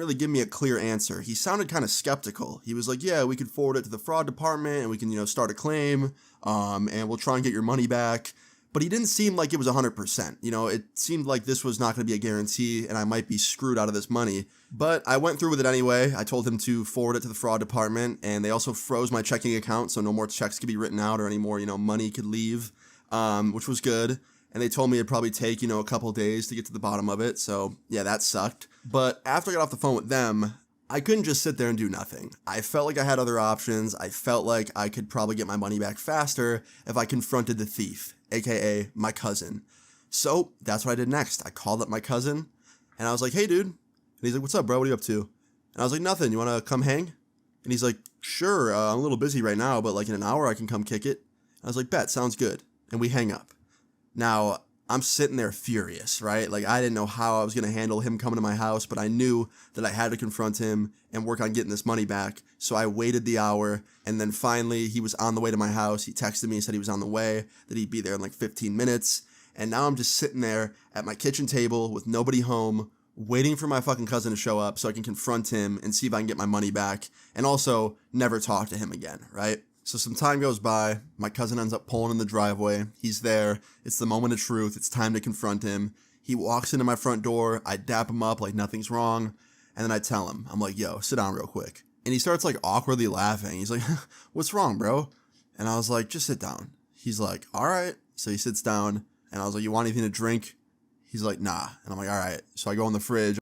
Really give me a clear answer. He sounded kind of skeptical. He was like, "Yeah, we could forward it to the fraud department and we can, start a claim, and we'll try and get your money back." But he didn't seem like it was 100%. It seemed like this was not going to be a guarantee and I might be screwed out of this money. But I went through with it anyway. I told him to forward it to the fraud department, and they also froze my checking account so no more checks could be written out or any more, money could leave, which was good. And they told me it'd probably take, a couple days to get to the bottom of it. So yeah, that sucked. But after I got off the phone with them, I couldn't just sit there and do nothing. I felt like I had other options. I felt like I could probably get my money back faster if I confronted the thief, aka my cousin. So that's what I did next. I called up my cousin and I was like, "Hey dude." And he's like, "What's up, bro? What are you up to?" And I was like, "Nothing. You want to come hang?" And he's like, "Sure. I'm a little busy right now, but like in an hour I can come kick it." I was like, "Bet, sounds good." And we hang up. Now, I'm sitting there furious, right? Like, I didn't know how I was going to handle him coming to my house, but I knew that I had to confront him and work on getting this money back. So I waited the hour, and then finally he was on the way to my house. He texted me and said he was on the way, that he'd be there in like 15 minutes. And now I'm just sitting there at my kitchen table with nobody home, waiting for my fucking cousin to show up so I can confront him and see if I can get my money back, and also never talk to him again, right? So some time goes by, my cousin ends up pulling in the driveway, he's there, it's the moment of truth, it's time to confront him. He walks into my front door, I dap him up like nothing's wrong, and then I tell him, I'm like, "Yo, sit down real quick." And he starts like awkwardly laughing, he's like, "What's wrong, bro?" And I was like, "Just sit down." He's like, "All right." So he sits down, and I was like, "You want anything to drink?" He's like, "Nah." And I'm like, "All right." So I go in the fridge,